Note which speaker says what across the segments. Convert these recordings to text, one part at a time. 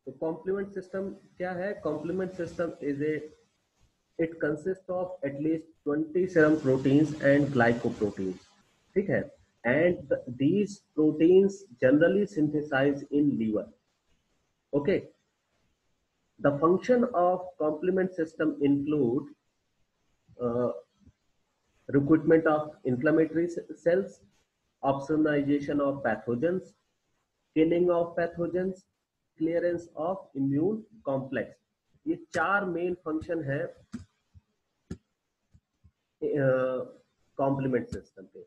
Speaker 1: तो complement system क्या है? Complement system is a it consist of at least 20 serum proteins and glycoproteins. ठीक है? And these proteins generally synthesized in liver. Okay. The function of complement system include uh, recruitment of inflammatory cells, opsonization of pathogens, killing of pathogens, clearance of immune complex. ये चार main function है complement system पे।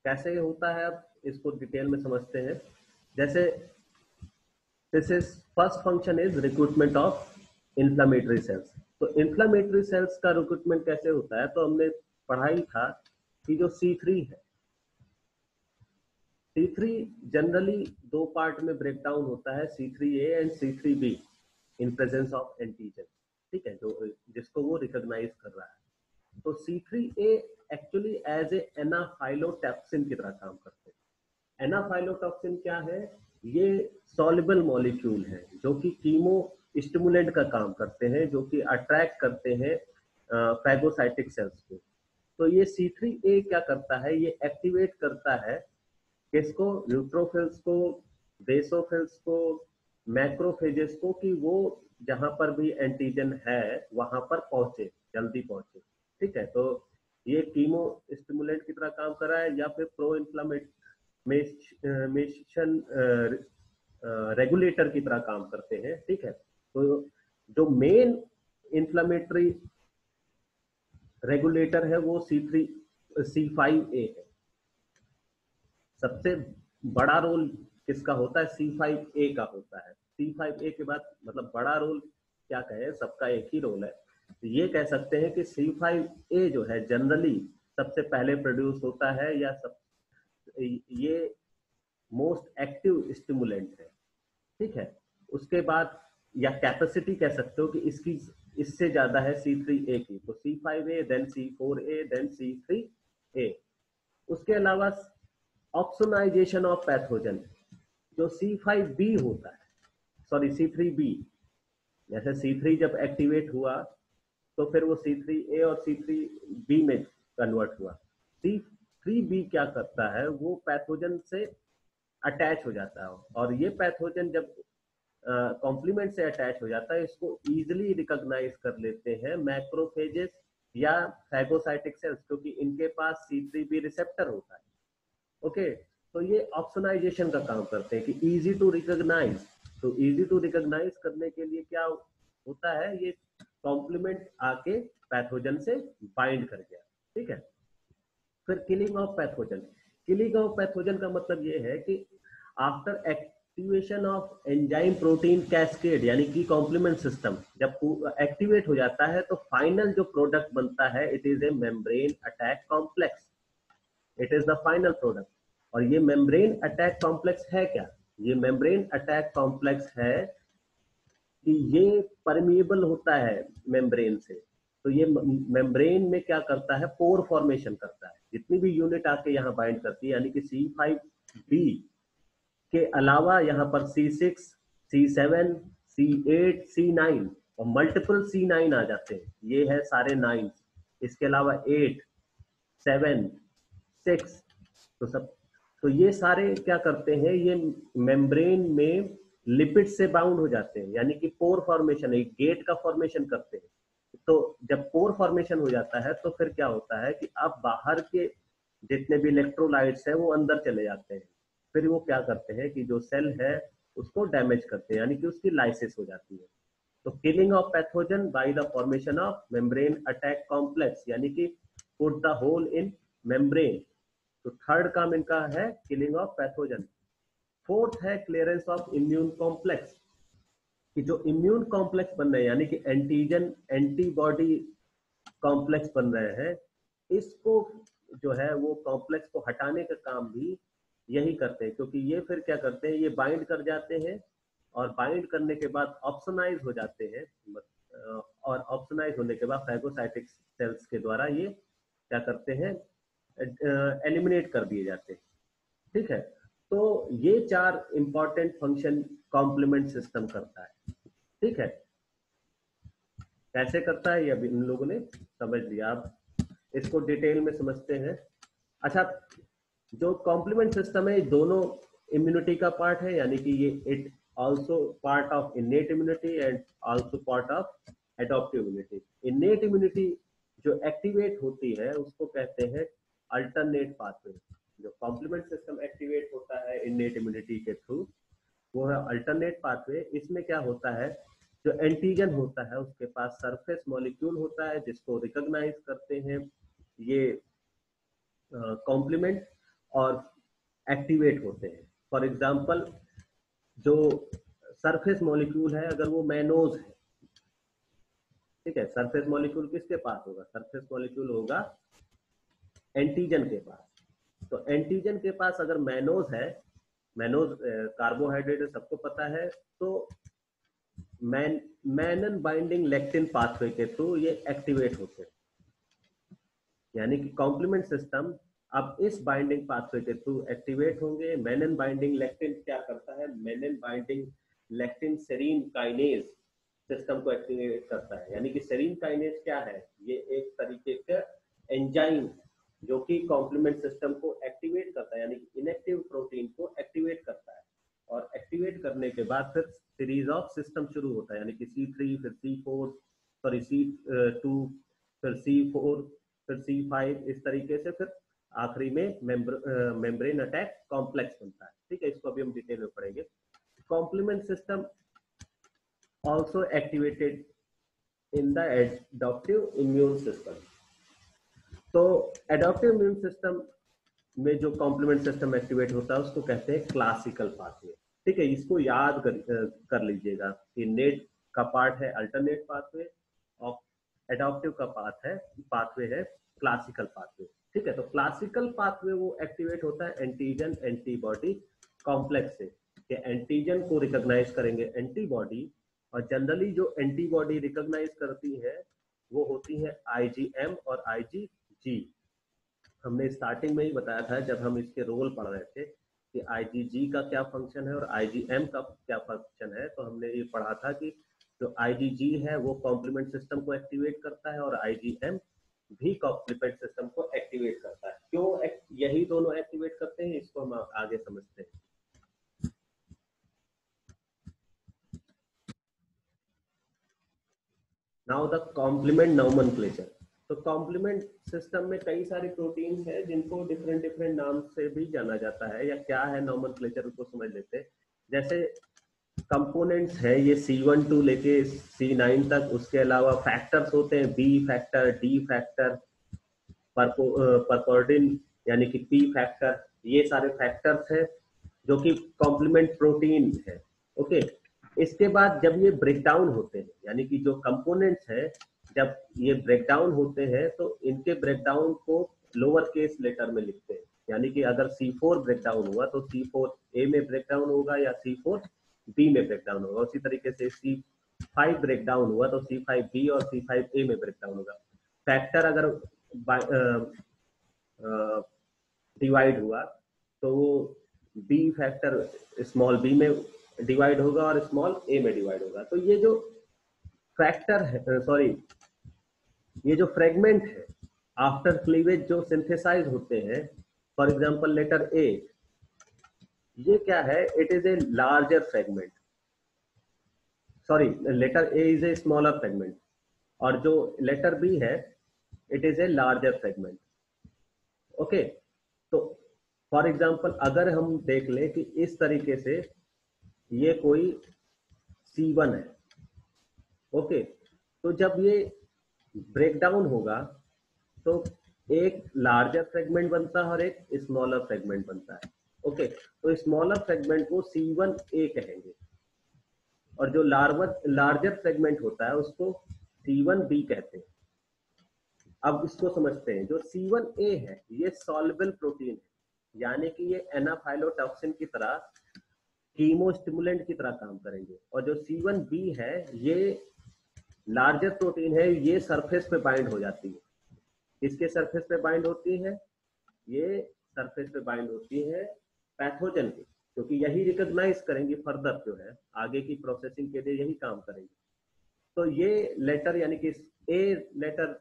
Speaker 1: कैसे होता है अब इसको detail में समझते हैं। जैसे this is first function is recruitment of inflammatory sales. तो इन्फ्लामेटरी सेल्स का रिक्रूटमेंट कैसे होता है? तो हमने पढ़ाई था कि जो C3 है, C3 जनरली दो पार्ट में ब्रेक डाउन होता है, C3A and C3B in presence of antigen. ठीक है, जो जिसको वो रिकॉग्नाइज कर रहा है। तो C3A एक्चुअली एज ए एनाफाइलोटॉक्सिन की तरह काम करते हैं। एनाफाइलोटॉक्सिन क्या है? ये सॉल्युबल मॉलिक्यूल है जो कि कीमो स्टिमुलेंट का काम करते हैं, जो कि अट्रैक्ट करते हैं फैगोसाइटिक सेल्स को। तो ये C3A क्या करता है? ये एक्टिवेट करता है किसको? न्यूट्रोफिल्स को, बेसोफिल्स को, मैक्रोफेजेस को, कि वो जहां पर भी एंटीजन है वहां पर पहुंचे, जल्दी पहुंचे। ठीक है, तो ये कीमो स्टिमुलेंट की तरह काम कर रहा है या फिर प्रो इन्फ्लामेशन रेगुलेटर की तरह काम करते हैं। ठीक है, तो जो मेन इन्फ्लामेटरी रेगुलेटर है वो C5A है। सबसे बड़ा रोल किसका होता है? C5A का होता है। C5A के बाद मतलब बड़ा रोल क्या कहे, सबका एक ही रोल है। तो ये कह सकते हैं कि C5A जो है जनरली सबसे पहले प्रोड्यूस होता है, या ये मोस्ट एक्टिव स्टिमुलेंट है। ठीक है, उसके बाद या कैपेसिटी कह सकते हो कि इसकी इससे ज्यादा है C3A की। तो C5A, then C4A, then C3A। उसके अलावा ऑक्सोनाइजेशन ऑफ पैथोजन, जो C5B होता है, सॉरी C3B। जैसे C3 जब एक्टिवेट हुआ तो फिर वो C3A और C3B में कन्वर्ट हुआ। C3B क्या करता है? वो पैथोजन से अटैच हो जाता है, और ये पैथोजन जब कॉम्प्लीमेंट से अटैच हो जाता है, इसको इजिली रिकॉग्नाइज कर लेते हैं मैक्रोफेजेस या फैगोसाइटिक सेल्स, क्योंकि इनके पास C3B रिसेप्टर होता है। ओके, तो ये ऑप्सोनाइजेशन का काम करते हैं कि इजी टू रिकॉग्नाइज। तो इजी टू रिकॉग्नाइज करने के लिए क्या होता है? ये कॉम्प्लीमेंट आके पैथोजन से बाइंड कर गया। ठीक है, फिर killing of pathogen. Killing of pathogen का मतलब ये है कि after activation of enzyme protein cascade, यानी कि कॉम्प्लीमेंट सिस्टम जब एक्टिवेट हो जाता है तो फाइनल जो प्रोडक्ट बनता है, it is A membrane attack complex. It is the final product. और ये मेम्ब्रेन अटैक कॉम्प्लेक्स है क्या? ये मेम्ब्रेन अटैक कॉम्प्लेक्स है कि ये परमिएबल होता है मेम्ब्रेन से। तो ये मेम्ब्रेन में क्या करता है? पोर फॉर्मेशन करता है। जितनी भी यूनिट आके यहाँ बाइंड करती है, यानी कि C5B के अलावा यहाँ पर C6, C7, C8, C9 और मल्टीपल C9 आ जाते हैं। ये है सारे 9। इसके अलावा 8, 7, 6, तो ये सारे क्या करते हैं? ये मेम्ब्रेन में लिपिड से बाउंड हो जाते हैं, यानी कि पोर फॉर्मेशन, एक गेट का फॉर्मेशन करते हैं। तो जब पोर फॉर्मेशन हो जाता है तो फिर क्या होता है कि अब बाहर के जितने भी इलेक्ट्रोलाइट्स हैं वो अंदर चले जाते हैं। फिर वो क्या करते हैं कि जो सेल है उसको डैमेज करते हैं, यानी कि उसकी लाइसिस हो जाती है। तो killing of pathogen by the formation of membrane attack complex, यानी कि put the hole in membrane. तो थर्ड काम इनका है किलिंग ऑफ पैथोजन। फोर्थ है क्लियरेंस ऑफ इम्यून कॉम्प्लेक्स, कि जो इम्यून कॉम्प्लेक्स बन रहे हैं, यानी कि एंटीजन एंटीबॉडी कॉम्प्लेक्स बन रहे हैं, इसको जो है वो कॉम्प्लेक्स को हटाने का काम भी यही करते हैं। क्योंकि ये फिर क्या करते हैं? ये बाइंड कर जाते हैं, और बाइंड करने के बाद ऑप्सोनाइज हो जाते हैं, और ऑप्सोनाइज होने के बाद फैगोसाइटिक सेल्स के द्वारा ये क्या करते हैं? एलिमिनेट कर दिए जाते हैं। ठीक है, तो ये 4 इंपॉर्टेंट फंक्शन कॉम्प्लीमेंट सिस्टम करता है। ठीक है, कैसे करता है ये अभी इन लोगों ने समझ लिया, अब इसको डिटेल में समझते हैं। अच्छा, जो कॉम्प्लीमेंट सिस्टम है दोनों इम्यूनिटी का पार्ट है, यानी कि ये it also part of innate immunity and also part of adaptive immunity. Innate immunity जो एक्टिवेट होती है उसको कहते हैं अल्टरनेट पाथवे। जो कॉम्प्लीमेंट सिस्टम एक्टिवेट होता है इनेट इम्यूनिटी के थ्रू वो है अल्टरनेट पाथवे। इसमें क्या होता है, जो एंटीजन होता है उसके पास सरफेस मॉलिक्यूल होता है जिसको रिकॉग्नाइज करते हैं ये कॉम्प्लीमेंट और एक्टिवेट होते हैं। फॉर एग्जांपल, जो सरफेस मॉलिक्यूल है अगर वो मैनोज है, ठीक है, सरफेस मॉलिक्यूल किसके पास होगा, सरफेस मॉलिक्यूल होगा एंटीजन के पास। तो एंटीजन के पास अगर मैनोज है, मैनोज कार्बोहाइड्रेट सबको पता है, तो मैनन बाइंडिंग लेक्टिन पाथवे के थ्रू ये एक्टिवेट होते हैं। यानी कि कॉम्प्लीमेंट सिस्टम अब इस बाइंडिंग पाथवे के थ्रू एक्टिवेट होंगे। मेनिन बाइंडिंग लेक्टिन क्या करता है, mannan binding lectin serine kinase system को एक्टिवेट करता है। यानी कि सेरीन काइनेज क्या है, ये एक तरीके का एंजाइम जो कि कॉम्प्लीमेंट सिस्टम को एक्टिवेट करता है, यानी कि इनएक्टिव प्रोटीन को एक्टिवेट करता है। और एक्टिवेट करने के बाद फिर सीरीज ऑफ सिस्टम शुरू होता है, यानी कि C3 फिर C4 सॉरी C2 फिर C4 फिर C5, इस तरीके से फिर आखिरी में मेम्ब्रेन अटैक कॉम्प्लेक्स बनता है। ठीक है, इसको अभी हम डिटेल में पढ़ेंगे। Complement system also activated in the adaptive immune system. तो एडॉप्टिव इम्यून सिस्टम में जो कॉम्प्लीमेंट सिस्टम एक्टिवेट होता है उसको कहते हैं क्लासिकल पाथवे। ठीक है, इसको याद कर लीजिएगा कि नेट का पार्ट है अल्टरनेट पाथवे और एडॉप्टिव का पाथवे है क्लासिकल पाथवे। ठीक है, तो क्लासिकल पाथवे वो एक्टिवेट होता है एंटीजन एंटीबॉडी कॉम्प्लेक्स से, कि एंटीजन को रिकॉग्नाइज करेंगे एंटीबॉडी, और जनरली जो एंटीबॉडी रिकॉग्नाइज करती है वो होती है IgM और IgG। हमने स्टार्टिंग में ही बताया था जब हम इसके रोल पढ़ रहे थे कि IgG का क्या फंक्शन है और IgM का क्या फंक्शन है। तो हमने ये पढ़ा था कि जो IgG है वो कॉम्प्लीमेंट सिस्टम को एक्टिवेट करता है और IgM भी कॉम्प्लीमेंट सिस्टम को एक्टिवेट करता है। क्यों यही दोनों एक्टिवेट करते हैं, इसको हम आगे समझते हैं। Now the complement nomenclature. तो कॉम्प्लीमेंट सिस्टम में कई सारी प्रोटीन्स हैं जिनको डिफरेंट डिफरेंट नाम से भी जाना जाता है, या क्या है नोमेनक्लेचर को समझ लेते हैं। जैसे कंपोनेंट्स है ये C1 to लेके C9 तक, उसके अलावा फैक्टर्स होते हैं B फैक्टर, D फैक्टर, परपोर्डिन यानी कि P फैक्टर, ये सारे फैक्टर्स हैं जो कि कॉम्प्लीमेंट प्रोटीन है। ओके, इसके बाद जब ये ब्रेक डाउन होते हैं, यानी कि जो कंपोनेंट्स है जब ये ब्रेक डाउन होते हैं तो इनके ब्रेक डाउन को लोअर केस लेटर में लिखते हैं। यानी कि अगर C4 ब्रेक डाउन हुआ तो C4A में ब्रेक डाउन होगा या C4B में ब्रेक डाउन होगा। उसी तरीके से C5 ब्रेक डाउन हुआ तो C5B और C5A में ब्रेक डाउन होगा। फैक्टर अगर डिवाइड हुआ तो वो B फैक्टर स्मॉल b में डिवाइड होगा और स्मॉल a में डिवाइड होगा। तो ये जो फैक्टर है, सॉरी, ये जो फ्रेगमेंट है आफ्टर क्लीवेज जो सिंथेसाइज होते हैं, फॉर एग्जांपल लेटर A, ये क्या है, it is a larger fragment, sorry letter A is a smaller fragment, और जो लेटर B है it is a larger fragment. Okay, तो फॉर एग्जांपल अगर हम देख लें कि इस तरीके से ये कोई C1 है, ओके, तो जब ये ब्रेक डाउन होगा तो एक लार्जर फ्रेगमेंट बनता है और एक स्मॉलर फ्रेगमेंट बनता है। ओके, तो स्मॉलर फ्रेगमेंट को C1A कहेंगे और जो लार्जर फ्रेगमेंट होता है उसको C1B कहते हैं। अब इसको समझते हैं। जो C1A है ये सॉल्युबल प्रोटीन है, यानी कि ये एनाफाइलोटॉक्सिन की तरह कीमोस्टिमुलेंट की तरह काम करेंगे, और जो C1B है ये लार्जर प्रोटीन है, ये सरफेस पे बाइंड हो जाती है। इसके सरफेस पे बाइंड होती है, ये सरफेस पे बाइंड होती है पैथोजन के, क्योंकि यही रिकॉग्नाइज करेंगे फर्दर जो है आगे की प्रोसेसिंग के लिए यही काम करेंगे। तो ये लेटर यानी कि ए लेटर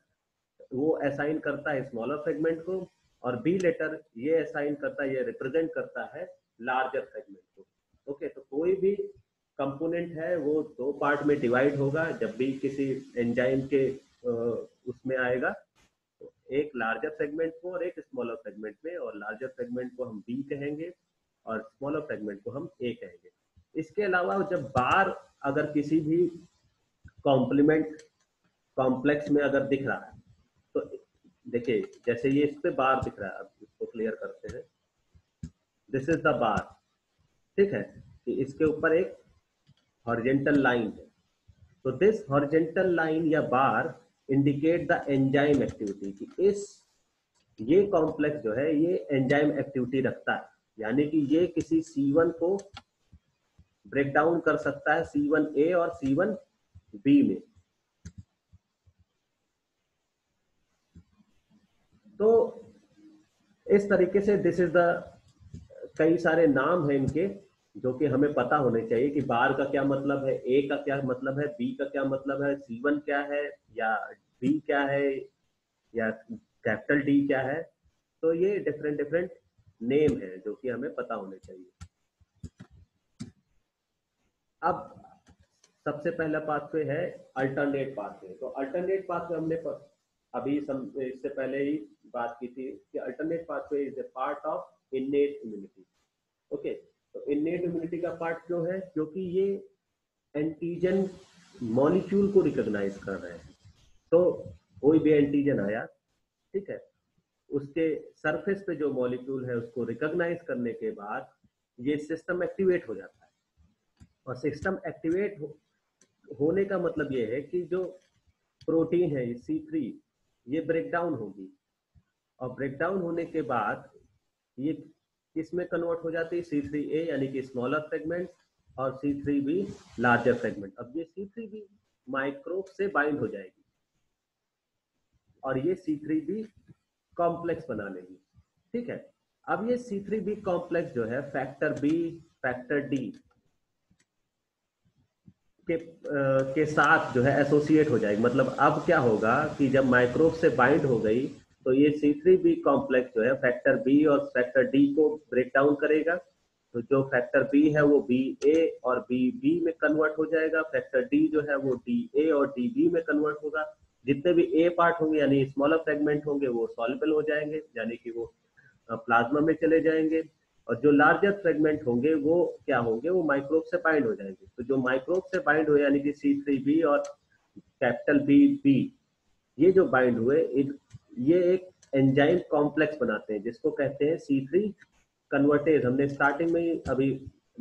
Speaker 1: वो असाइन करता है स्मॉलर फ्रेगमेंट को, और बी लेटर ये असाइन करता है, ये रिप्रेजेंट करता है लार्जर फ्रेगमेंट को। ओके, तो कोई भी कंपोनेंट है वो दो पार्ट में डिवाइड होगा जब भी किसी एंजाइम के उसमें आएगा, तो एक लार्जर फ्रेगमेंट को और एक स्मॉलर फ्रेगमेंट में, और लार्जर फ्रेगमेंट को हम बी कहेंगे और स्मॉलर फ्रेगमेंट को हम ए कहेंगे। इसके अलावा जब बार अगर किसी भी कॉम्प्लीमेंट कॉम्प्लेक्स में अगर दिख रहा है, तो देखिए जैसे ये इस पे बार दिख रहा है, अब इसको क्लियर करते हैं, दिस इज द बार, ठीक है, कि इसके ऊपर एक हॉरिजेंटल लाइन है, तो दिस हॉरिजेंटल लाइन या बार इंडिकेट द एंजाइम एक्टिविटी, कि इस ये कॉम्प्लेक्स जो है ये एंजाइम एक्टिविटी रखता है, यानी कि ये किसी C1 को ब्रेक डाउन कर सकता है C1A और C1B में। तो इस तरीके से दिस इज द, कई सारे नाम हैं इनके जो कि हमें पता होने चाहिए कि बार का क्या मतलब है, ए का क्या मतलब है, बी का क्या मतलब है, C1 क्या है, या बी क्या है, या कैपिटल डी क्या है। तो ये डिफरेंट डिफरेंट नेम है जो कि हमें पता होने चाहिए। अब सबसे पहला पाथवे है अल्टरनेट पाथवे। तो अल्टरनेट पाथवे हमने अभी इससे पहले ही बात की थी कि alternate pathway is a part of innate immunity. Okay, तो इननेट इम्यूनिटी का पार्ट क्यों है? क्योंकि ये एंटीजन मॉलिक्यूल को रिकॉग्नाइज कर रहे हैं। तो कोई भी एंटीजन आया, ठीक है, उसके सरफेस पे जो मॉलिक्यूल है उसको रिकॉग्नाइज करने के बाद ये सिस्टम एक्टिवेट हो जाता है, और सिस्टम एक्टिवेट होने का मतलब ये है कि जो प्रोटीन है C3 ये ब्रेक डाउन होगी, और ब्रेक डाउन होने के बाद ये किसमें कन्वर्ट हो जाती है? C3A यानी कि स्मॉलर फ्रेगमेंट, और C3B लार्जर फ्रेगमेंट। अब ये C3B माइक्रोब से बाइंड हो जाएगी और ये C3B कॉम्प्लेक्स बना लेगी, ठीक है। अब ये C3B कॉम्प्लेक्स जो है फैक्टर B, फैक्टर D के साथ जो है एसोसिएट हो जाएगी। मतलब अब क्या होगा कि जब माइक्रोब से बाइंड हो गई तो ये C3B कॉम्प्लेक्स जो है फैक्टर B और फैक्टर D को ब्रेक डाउन करेगा। तो जो फैक्टर B है वो BA और BB में कन्वर्ट हो जाएगा, फैक्टर D जो है वो DA और DB में कन्वर्ट होगा। जितने भी A पार्ट होंगे यानी स्मॉलर फ्रेगमेंट होंगे वो सॉल्युबल हो जाएंगे, यानी कि वो प्लाज्मा में चले जाएंगे, और जो लार्जर फ्रेगमेंट होंगे वो क्या होंगे? वो माइक्रोब से बाइंड हो जाएंगे। तो जो माइक्रोब से बाइंड हो यानी कि C3B और कैपिटल BB ये जो बाइंड हुए ये एक एंजाइम कॉम्प्लेक्स बनाते हैं जिसको कहते हैं C3 कन्वर्टेज। हमने स्टार्टिंग में ही अभी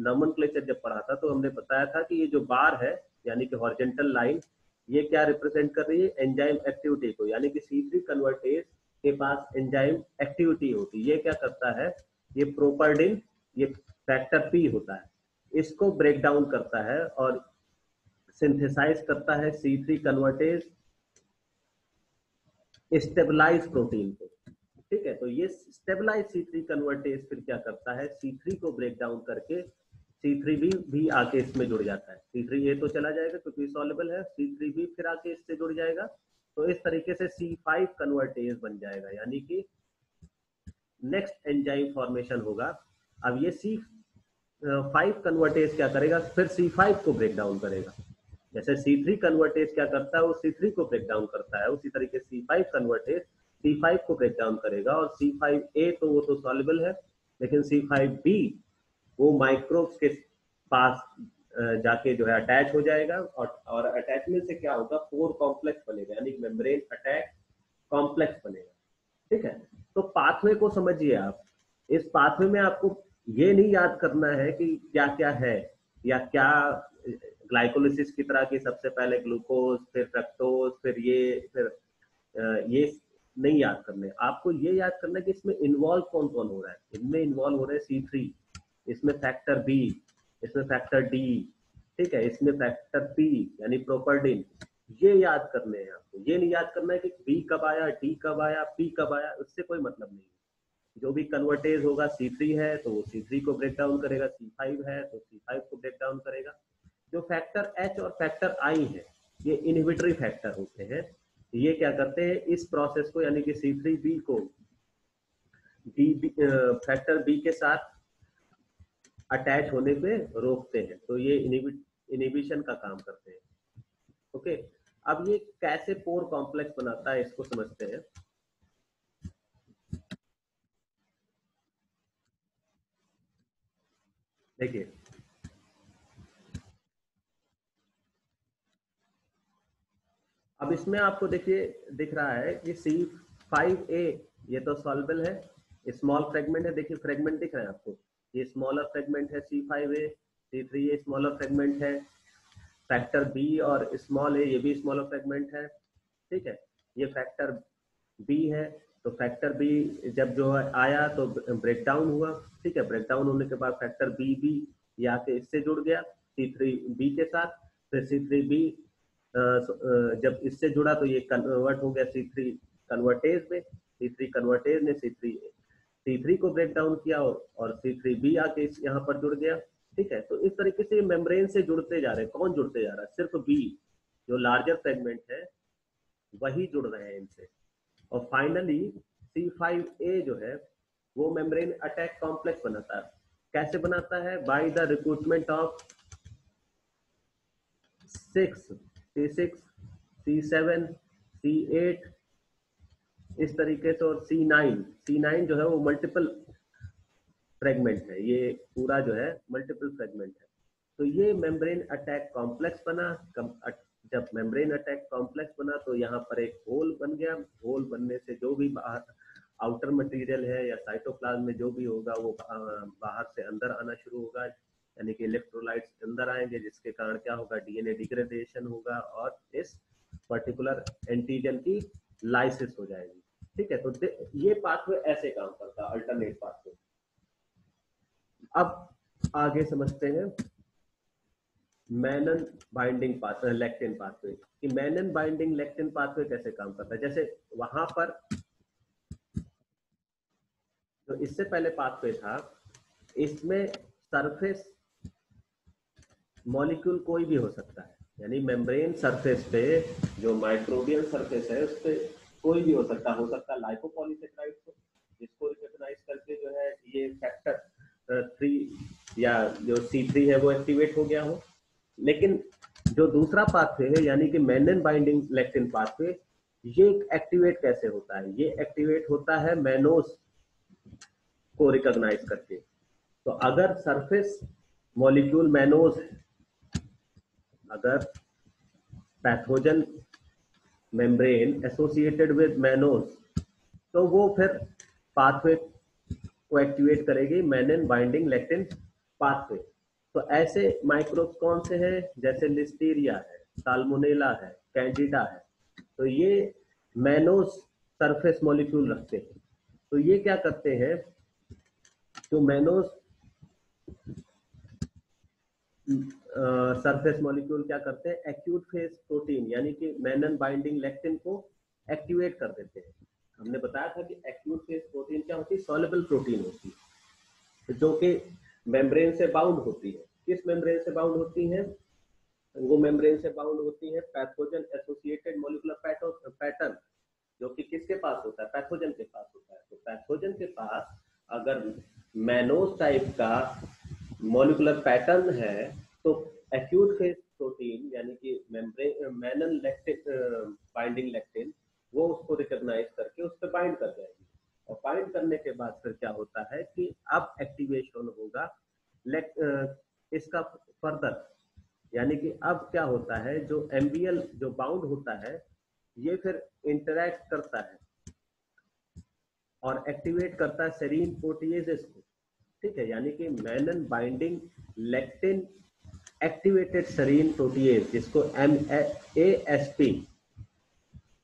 Speaker 1: नोमेनक्लेचर जब पढ़ा था तो हमने बताया था कि ये जो बार है यानी कि हॉरिजॉन्टल लाइन ये क्या रिप्रेजेंट कर रही है? एंजाइम एक्टिविटी को, यानी कि C3 कन्वर्टेज के पास एंजाइम एक्टिविटी होती है। ये क्या करता है? ये प्रोपर्डिन, ये फैक्टर P होता है, इसको ब्रेक डाउन करता है और सिंथेसाइज करता है C3 कन्वर्टेज स्टेबलाइज प्रोटीन को, ठीक है। तो ये स्टेबलाइज C3 कन्वर्टेज फिर क्या करता है? C3 को ब्रेक डाउन करके C3B भी आके इसमें जुड़ जाता है। C3A तो चला जाएगा क्योंकि सॉल्युबल है, C3B फिर आके इससे जुड़ जाएगा। तो इस तरीके से C5 कन्वर्टेज बन जाएगा, यानी कि नेक्स्ट एंजाइम फॉर्मेशन होगा। अब ये C5 कन्वर्टेज क्या करेगा? फिर C5 को ब्रेक डाउन करेगा। जैसे C3 कन्वर्टेज क्या करता है? वो C3 को ब्रेक डाउन करता है, उसी तरीके C5 कन्वर्टेज C5 को ब्रेक डाउन करेगा। और C5A तो वो तो सॉल्युबल है, लेकिन C5B वो माइक्रोब्स के पास जाके जो है अटैच हो जाएगा, और अटैचमेंट से क्या होगा? 4 कॉम्प्लेक्स बनेगा, यानी मेम्ब्रेन अटैक कॉम्प्लेक्स बनेगा, ठीक है। तो पाथवे को समझिए आप। इस पाथवे में आपको ये नहीं याद करना है कि क्या क्या है या क्या ग्लाइकोलिसिस की तरह की सबसे पहले ग्लूकोज फिर फ्रक्टोज फिर ये नहीं याद करने। आपको ये याद करना है कि इसमें इन्वॉल्व कौन कौन हो रहा है। इनमें इन्वॉल्व हो रहे हैं C3, इसमें फैक्टर B, इसमें फैक्टर D, ठीक है, इसमें फैक्टर P यानी प्रोपर्डिन। ये याद करने हैं आपको। ये नहीं याद करना है कि B कब आया, D कब आया, P कब आया, उससे कोई मतलब नहीं। जो भी कन्वर्टेज होगा C3 है तो वो C3 को ब्रेक डाउन करेगा, C5 है तो C5 को ब्रेक डाउन करेगा। जो फैक्टर H और फैक्टर I है ये इनहिबिटरी फैक्टर होते हैं। ये क्या करते हैं, इस प्रोसेस को यानी कि C3B को फैक्टर B के साथ अटैच होने पे रोकते हैं, तो ये इनहिबिशन का काम करते हैं। ओके, अब ये कैसे पोर कॉम्प्लेक्स बनाता है इसको समझते हैं। देखिए अब इसमें आपको देखिए दिख रहा है कि C5A ये तो सॉल्युबल है, स्मॉल फ्रेगमेंट है। देखिए फ्रेगमेंट दिख रहा है आपको, ये स्मॉलर फ्रेगमेंट है C5A, C3A स्मॉलर फ्रेगमेंट है, फैक्टर B और स्मॉल ए ये भी स्मॉलर फ्रेगमेंट है। ठीक है, ये फैक्टर B है, तो फैक्टर B जब जो आया तो ब्रेक डाउन हुआ। ठीक है, ब्रेक डाउन होने के बाद फैक्टर B ये आके इससे जुड़ गया C3B के साथ, फिर C3B जब इससे जुड़ा तो ये कन्वर्ट हो गया C3 कन्वर्टेज में, C3 कन्वर्टेज ने C3 को ब्रेक डाउन किया और C3B आके यहाँ पर जुड़ गया। ठीक है, तो इस तरीके से मेम्ब्रेन से जुड़ते जा रहे हैं। कौन जुड़ते जा रहा है? सिर्फ B जो लार्जर फ्रेगमेंट है वही जुड़ रहे हैं इनसे। और फाइनली C5A जो है वो मेम्ब्रेन अटैक कॉम्प्लेक्स बनाता है। कैसे बनाता है? By the recruitment of 6 C6 C7 C8 इस तरीके से, और C9 जो है वो मल्टीपल फ्रेगमेंट है, ये पूरा जो है मल्टीपल फ्रेगमेंट है। तो ये मेम्ब्रेन अटैक कॉम्प्लेक्स बना। जब मेम्ब्रेन अटैक कॉम्प्लेक्स बना तो यहाँ पर एक होल बन गया। होल बनने से जो भी बाहर आउटर मटेरियल है या साइटोप्लाज्म में जो भी होगा वो बाहर से अंदर आना शुरू होगा, यानी कि इलेक्ट्रोलाइट्स अंदर आएंगे, जिसके कारण क्या होगा, डीएनए डिग्रेडेशन होगा और इस पर्टिकुलर एंटीजन की लाइसिस हो जाएगी। ठीक है, तो ये पाथवे ऐसे काम करता है, अल्टरनेट पाथवे। अब आगे समझते हैं मैनन बाइंडिंग पाथवे, लेक्टिन पाथवे, कि मैनन बाइंडिंग लेक्टिन पाथवे कैसे काम करता है। जैसे वहां पर जो इससे पहले पाथवे था, इसमें सरफेस मॉलिक्यूल कोई भी हो सकता है, यानी मेम्ब्रेन सरफेस पे जो माइक्रोबियल सरफेस है उस पे कोई भी हो सकता है लाइपोपॉलीसेकेराइड को, जिसको रिकॉग्नाइज करके जो है ये फैक्टर 3 या जो C3 है वो एक्टिवेट हो गया हो। लेकिन जो दूसरा पाथवे है यानी कि मेनन बाइंडिंग लेक्टिन पाथवे, ये एक्टिवेट कैसे होता है? ये एक्टिवेट होता है मैनोस को रिकॉग्नाइज करके। तो अगर सरफेस मॉलिक्यूल मैनोस है, अगर pathogen membrane associated with mannose, तो वो फिर पाथवे को एक्टिवेट करेगी, मेनन बाइंडिंग लेक्टिन पाथवे। तो ऐसे माइक्रोब्स कौन से हैं? जैसे लिस्टीरिया है, साल्मोनेला है, कैंडिडा है। तो ये मैनोस सरफेस मॉलिक्यूल रखते हैं। तो ये क्या करते हैं, जो मैनोस सरफेस मॉलिक्यूल क्या करते हैं, एक्यूट फेज प्रोटीन यानी कि मेनन बाइंडिंग लेक्टिन को एक्टिवेट कर देते हैं। हमने बताया था कि एक्यूट फेज प्रोटीन क्या होती है, सॉल्युबल प्रोटीन होती है, जो कि मेम्ब्रेन से बाउंड होती है। किस मेम्ब्रेन से बाउंड होती है? वो मेम्ब्रेन से बाउंड होती है पैथोजन एसोसिएटेड मॉलिक्यूलर पैटर्न, जो कि किसके पास होता है? पैथोजन के पास होता है। तो पैथोजन के पास अगर मैनोस टाइप का मॉलिक्यूलर पैटर्न है तो एक्यूट फेज प्रोटीन यानी कि मेनन लेक्टिन बाइंडिंग लेक्टिन वो उसको रिकॉग्नाइज करके उस पर बाइंड कर जाएगी। और बाइंड करने के बाद फिर क्या होता है कि अब एक्टिवेशन होगा इसका फर्दर, यानी कि अब क्या होता है, जो एमबीएल जो बाउंड होता है ये फिर इंटरैक्ट करता है और एक्टिवेट करता है सेरीन प्रोटीएजेस को। ठीक है, यानी कि mannan binding lectin activated serine protease, जिसको MASP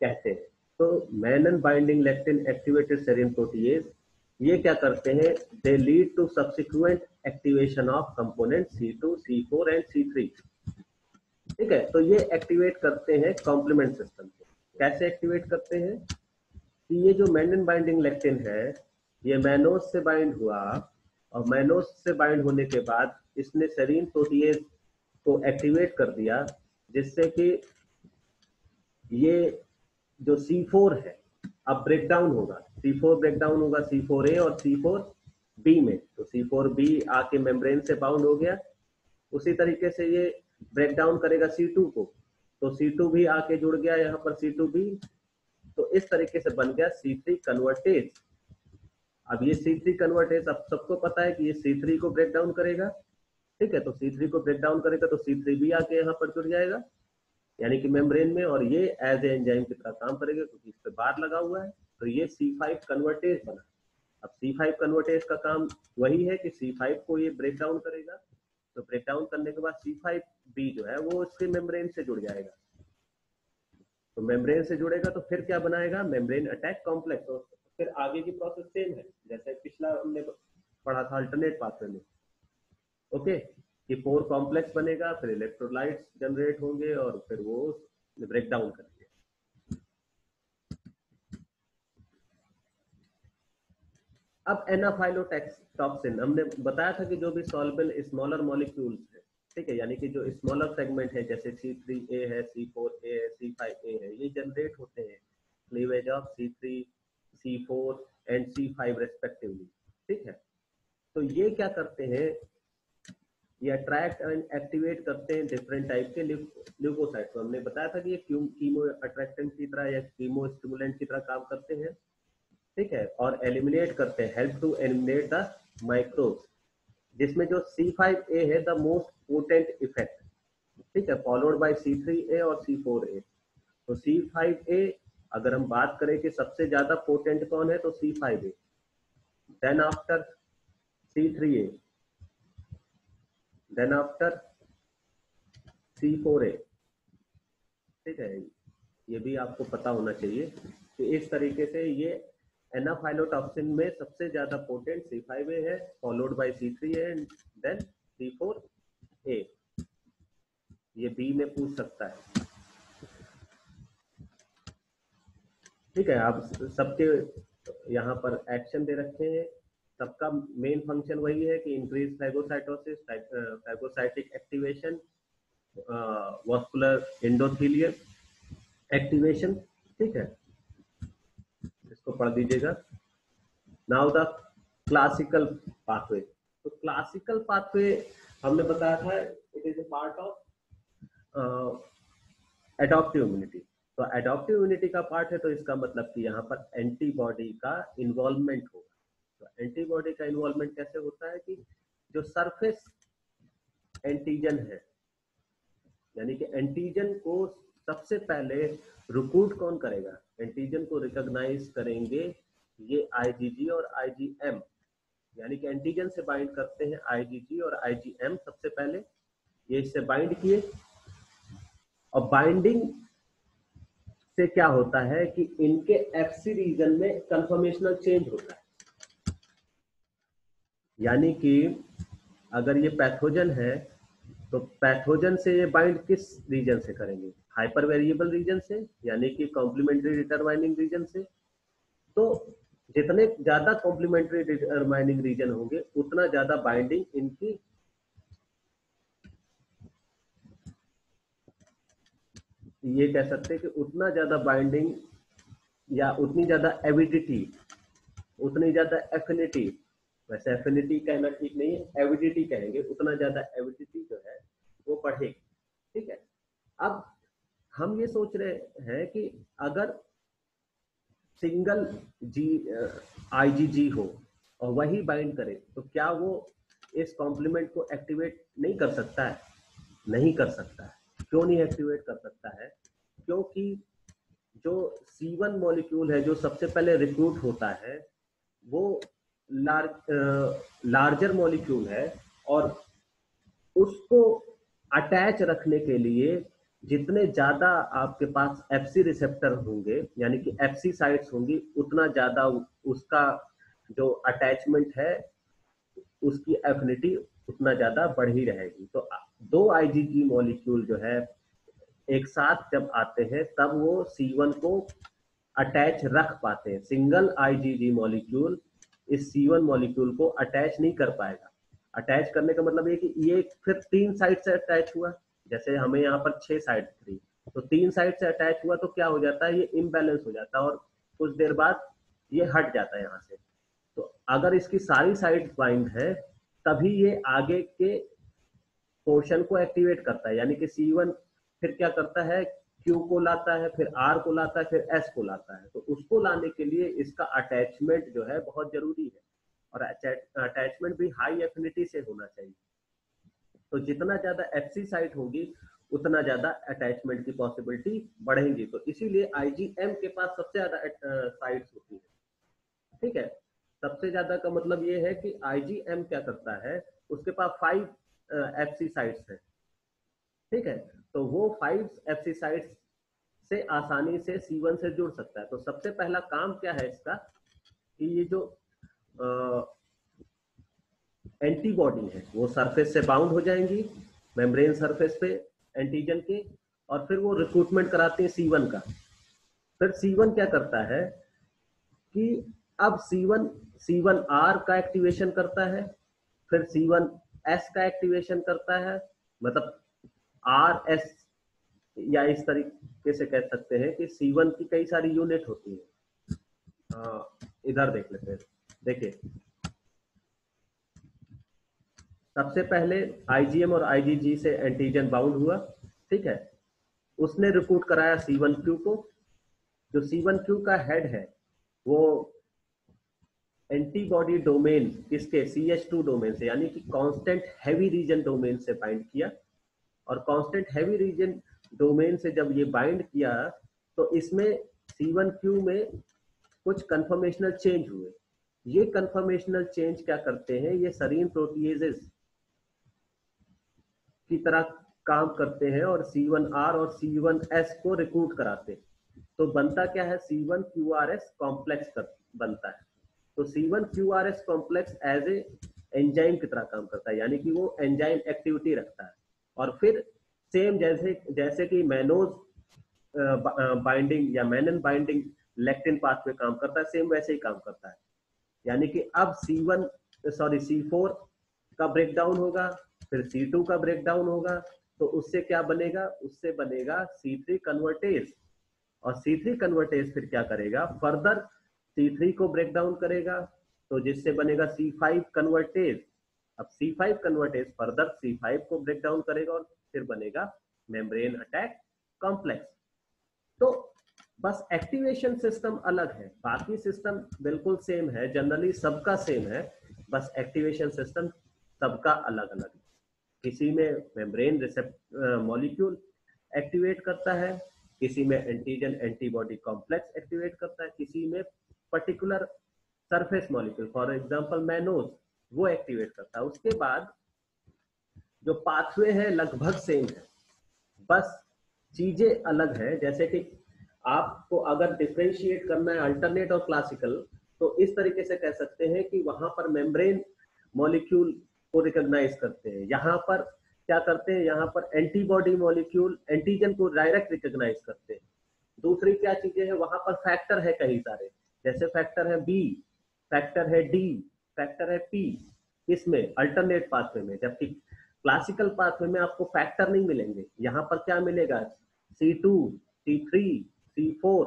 Speaker 1: कहते हैं। तो mannan binding lectin activated serine protease ये क्या करते हैं, they lead to subsequent activation of component C2 C4 and C3। ठीक है, तो ये एक्टिवेट करते हैं कॉम्प्लीमेंट सिस्टम को। कैसे एक्टिवेट करते हैं कि ये जो मेनन बाइंडिंग लेक्टिन है ये मैनोज से बाइंड हुआ और मैनोज से बाइंड होने के बाद इसने सेरीन प्रोटीएज को एक्टिवेट कर दिया, जिससे कि ये जो C4 है अब ब्रेक डाउन होगा, C4 ब्रेक डाउन होगा C4A और C4B में। तो C4B आके मेम्ब्रेन से बाउंड हो गया, उसी तरीके से ये ब्रेक डाउन करेगा C2 को, तो C2 भी आके जुड़ गया यहाँ पर C2B। तो इस तरीके से बन गया C3 कन्वर्टेज। अब ये C3 कन्वर्टेज अब सबको पता है कि ये C3 को ब्रेक डाउन करेगा, ठीक है। तो C3 को ब्रेक डाउन करेगा तो C3B आके यहाँ पर जुड़ जाएगा यानी कि मेम्ब्रेन में, और ये एज ए एंजाइम की तरह काम करेगा क्योंकि इस पे बार लगा हुआ है। तो ये C5 कन्वर्टेज बना। अब C5 कन्वर्टेज का काम वही है कि C5 को ये ब्रेक डाउन करेगा, तो ब्रेक डाउन करने के बाद C5B जो है वो इसके मेम्ब्रेन से जुड़ जाएगा। तो मेम्ब्रेन से जुड़ेगा तो फिर क्या बनाएगा, मेम्ब्रेन अटैक कॉम्प्लेक्स। तो फिर आगे की प्रोसेस सेम है जैसे पिछला हमने पढ़ा था अल्टरनेट पाथवे में, ओके, कि 4 कॉम्प्लेक्स बनेगा, फिर इलेक्ट्रोलाइट्स जनरेट होंगे और फिर वो ब्रेक डाउन करेंगे। अब एनाफाइलोटॉक्सिन हमने बताया था कि जो भी सॉल्युबल स्मॉलर मॉलिक्यूल्स है, ठीक है, यानी कि जो स्मॉलर सेगमेंट है जैसे C3A है, C4A है, C5A है, ये जनरेट होते हैं cleavage of C3, C4 and C5 respectively, ठीक है। तो ये क्या करते हैं, ये अट्रैक्ट एंड एक्टिवेट करते हैं डिफरेंट टाइप के ल्यूकोसाइट। तो हमने बताया था कि ये कीमो अट्रैक्टेंट की तरह या कीमो स्टिमुलेंट की तरह काम करते हैं, ठीक है, और एलिमिनेट करते हैं, help to eliminate the microbes, जिसमें जो C5A है द मोस्ट पोटेंट इफेक्ट, ठीक है, फॉलोड बाय C3A और C4A। तो C5A अगर हम बात करें कि सबसे ज्यादा पोटेंट कौन है तो C5A, then after C3A, then after C4A, ठीक है। ये भी आपको पता होना चाहिए कि इस तरीके से ये एनाफाइलोटॉक्सिन में सबसे ज्यादा पोटेंट C5A है, followed by C3A and then C4A। ये बी में पूछ सकता है, ठीक है। आप सबके यहाँ पर एक्शन दे रखे हैं, सबका मेन फंक्शन वही है कि increase phagocytosis, phagocytic activation, vascular endothelial activation, ठीक है, इसको पढ़ दीजिएगा। Now the classical pathway. तो क्लासिकल पाथवे हमने बताया था it is A part of adaptive immunity. तो एडॉप्टिव इम्यूनिटी का पार्ट है, तो इसका मतलब कि यहाँ पर एंटीबॉडी का इन्वॉल्वमेंट होगा। तो एंटीबॉडी का इन्वॉल्वमेंट कैसे होता है कि जो सरफेस एंटीजन है, यानी कि एंटीजन को सबसे पहले रिक्रूट कौन करेगा, एंटीजन को रिकॉग्नाइज करेंगे ये IgG और IgM, यानी कि एंटीजन से बाइंड करते हैं IgG और IgM सबसे पहले, ये इससे बाइंड किए, और बाइंडिंग से क्या होता है कि इनके FC रीजन में कंफर्मेशनल चेंज होता है। यानी कि अगर ये पैथोजन है तो पैथोजन से ये बाइंड किस रीजन से करेंगे, हाइपर वेरिएबल रीजन से, यानी कि कॉम्प्लीमेंट्री डिटरमाइनिंग रीजन से। तो जितने ज्यादा कॉम्प्लीमेंट्री डिटरमाइनिंग रीजन होंगे उतना ज्यादा बाइंडिंग इनकी ये कह सकते हैं कि उतना ज्यादा बाइंडिंग या उतनी ज्यादा एविडिटी, उतनी ज्यादा एफिनिटी, वैसे एफिनिटी कहना ठीक नहीं है, एविडिटी कहेंगे, उतना ज्यादा एविडिटी जो है वो बढ़ेगी, ठीक है। अब हम ये सोच रहे हैं कि अगर सिंगल IgG हो और वही बाइंड करे तो क्या वो इस कॉम्प्लीमेंट को एक्टिवेट नहीं कर सकता है? नहीं कर सकता है। क्यों नहीं एक्टिवेट कर सकता है? क्योंकि जो C1 मॉलिक्यूल है जो सबसे पहले रिक्रूट होता है वो लार्जर मॉलिक्यूल है, और उसको अटैच रखने के लिए जितने ज्यादा आपके पास FC रिसेप्टर होंगे, यानी कि FC साइट्स होंगी, उतना ज्यादा उसका जो अटैचमेंट है उसकी एफिनिटी उतना ज्यादा बढ़ी रहेगी। तो दो IgG मॉलिक्यूल जो है एक साथ जब आते हैं तब वो C1 को अटैच रख पाते हैं। सिंगल IgG मॉलिक्यूल इस C1 मॉलिक्यूल को अटैच नहीं कर पाएगा। अटैच करने का मतलब ये कि ये फिर 3 साइड से अटैच हुआ, जैसे हमें यहाँ पर 6 साइड थी, तो 3 साइड से अटैच हुआ तो क्या हो जाता है, ये इम्बैलेंस हो जाता है और कुछ देर बाद ये हट जाता है यहाँ से। तो अगर इसकी सारी साइड बाइंड है तभी ये आगे के पोर्शन को एक्टिवेट करता है, यानी कि C1 फिर क्या करता है, Q को लाता है, फिर R को लाता है, फिर S को लाता है। तो उसको लाने के लिए इसका अटैचमेंट जो है बहुत जरूरी है, और अटैचमेंट भी हाई एफिनिटी से होना चाहिए। तो जितना ज्यादा FC साइट होगी उतना ज्यादा अटैचमेंट की पॉसिबिलिटी बढ़ेगी। तो इसीलिए IgM के पास सबसे ज्यादा साइट्स होती है, ठीक है। सबसे ज्यादा का मतलब ये है कि IgM क्या करता है, उसके पास 5 FC साइट्स है, ठीक है। तो वो 5 FC साइट्स से आसानी से C1 से जुड़ सकता है। तो सबसे पहला काम क्या है इसका, कि ये जो एंटीबॉडी है वो सरफेस से बाउंड हो जाएंगी, मेम्ब्रेन सरफेस पे एंटीजन के, और फिर वो रिक्रूटमेंट कराते हैं C1 का। फिर C1 क्या करता है कि अब C1R का एक्टिवेशन करता है, फिर C1S का एक्टिवेशन करता है, मतलब RS, या इस तरीके से कह सकते हैं कि C1 की कई सारी यूनिट होती है। इधर देख लेते हैं, देखिए सबसे पहले IgM और IgG से एंटीजन बाउंड हुआ, ठीक है। उसने रिक्रूट कराया C1Q को। जो C1Q का हेड है वो एंटीबॉडी डोमेन किसके, CH2 डोमेन से, यानी कि कांस्टेंट हैवी रीजन डोमेन से बाइंड किया। और कांस्टेंट हैवी रीजन डोमेन से जब ये बाइंड किया तो इसमें C1Q में कुछ कन्फर्मेशनल चेंज हुए। ये कन्फर्मेशनल चेंज क्या करते हैं, ये सेरीन प्रोटीएजेस की तरह काम करते हैं और C1R और C1S को रिक्रूट कराते हैं। तो बनता क्या है, C1QRS कॉम्प्लेक्स बनता है। तो C1QRS complex as a enzyme की तरह काम करता है, यानी कि वो एंजाइम एक्टिविटी रखता है। और फिर सेम जैसे कि मैनोज बाइंडिंग या मैनन बाइंडिंग लेक्टिन पाथवे काम करता है, सेम वैसे ही काम करता है। यानी कि अब C4 का ब्रेकडाउन होगा, फिर C2 का ब्रेकडाउन होगा, तो उससे क्या बनेगा, उससे बनेगा C3 कन्वर्टेज। और C3 कन्वर्टेज फिर क्या करेगा, फर्दर C3 को ब्रेक डाउन करेगा, तो जिससे बनेगा C5 कन्वर्टेज। अब C5 कन्वर्टेज फर्दर C5 को ब्रेक डाउन करेगा और फिर बनेगा मेम्ब्रेन अटैक कॉम्प्लेक्स। तो बस एक्टिवेशन सिस्टम अलग है, बाकी सिस्टम बिल्कुल सेम है, जनरली सबका सेम है, बस एक्टिवेशन सिस्टम सबका अलग अलग है। किसी में मेम्ब्रेन मॉलिक्यूल एक्टिवेट करता है, किसी में एंटीजन एंटीबॉडी कॉम्प्लेक्स एक्टिवेट करता है, किसी में particular surface molecule for example mannose वो एक्टिवेट करता है। उसके बाद जो पाथवे है लगभग सेम है, बस चीजें अलग है। जैसे कि आपको अगर डिफरेंशिएट करना है अल्टरनेट और क्लासिकल, तो इस तरीके से कह सकते हैं कि वहां पर मेम्ब्रेन मॉलिक्यूल को रिकॉग्नाइज करते हैं, यहाँ पर क्या करते हैं, यहाँ पर एंटीबॉडी मॉलिक्यूल एंटीजन को डायरेक्ट रिकॉग्नाइज करते हैं। दूसरी क्या चीजें हैं, वहां पर फैक्टर है कई सारे, जैसे फैक्टर है B, फैक्टर है D, फैक्टर है P, इसमें अल्टरनेट पाथवे में। जबकि क्लासिकल पाथवे में आपको फैक्टर नहीं मिलेंगे, यहाँ पर क्या मिलेगा, C2, C3, C4,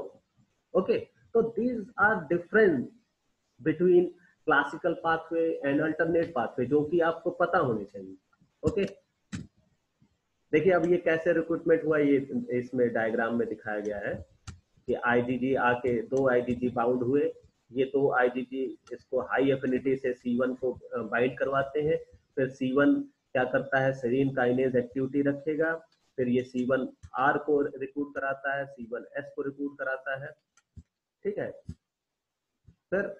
Speaker 1: ओके। तो these are difference between classical pathway and alternate pathway, जो कि आपको पता होने चाहिए, ओके। देखिए अब ये कैसे रिक्रूटमेंट हुआ, ये इसमें डायग्राम में दिखाया गया है कि IgG आके 2 IgG बाउंड हुए, ये 2 IgG इसको हाई एफिनिटी से C1 को बाइंड करवाते हैं। फिर C1 क्या करता है, सेरीन काइनेज एक्टिविटी रखेगा, फिर ये C1R को रिक्रूट कराता है, C1S को रिक्रूट कराता है, ठीक है। फिर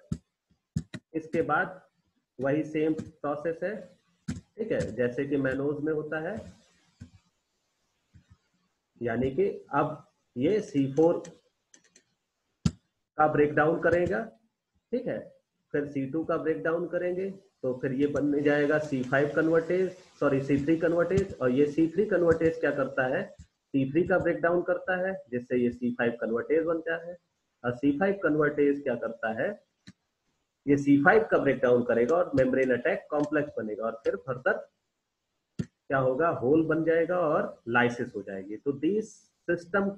Speaker 1: इसके बाद वही सेम प्रोसेस है, ठीक है, जैसे कि मैनोज में होता है। यानी कि अब ये C4 का ब्रेकडाउन करेगा, ठीक है, फिर C2 का ब्रेकडाउन करेंगे, तो फिर ये बन जाएगा C5 convertase, sorry C3 convertase. और ये C3 कन्वर्टेज क्या करता है, C3 का ब्रेकडाउन करता है, जिससे ये C5 कन्वर्टेज बनता है। और C5 कन्वर्टेज क्या करता है, ये C5 का ब्रेक डाउन करेगा और मेम्ब्रेन अटैक कॉम्प्लेक्स बनेगा और फिर फर्दर क्या होगा, होल बन जाएगा और लाइसिस हो जाएगी। तो this system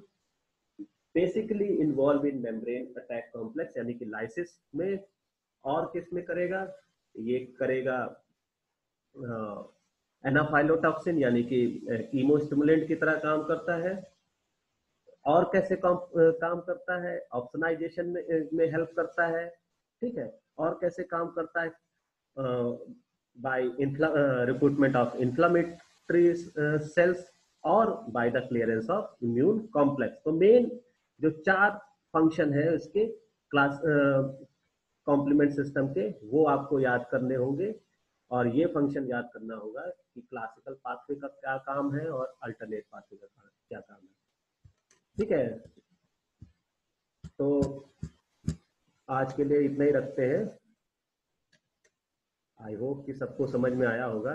Speaker 1: basically involve in membrane attack complex यानी कि लाइसिस में। और किस में करेगा, ये करेगा एनाफाइलोटॉक्सिन यानी कि कीमोस्टिमुलेंट की तरह काम करता है। और कैसे काम करता है, ऑप्सनाइजेशन में हेल्प करता है, ठीक है। और कैसे काम करता है, by recruitment of inflammatory cells और by the clearance of immune complex. तो मेन जो 4 फंक्शन है उसके क्लास कॉम्प्लीमेंट सिस्टम के, वो आपको याद करने होंगे। और ये फंक्शन याद करना होगा कि क्लासिकल पाथवे का क्या काम है और अल्टरनेट पाथवे का क्या काम है, ठीक है। तो आज के लिए इतना ही रखते हैं। आई होप कि सबको समझ में आया होगा।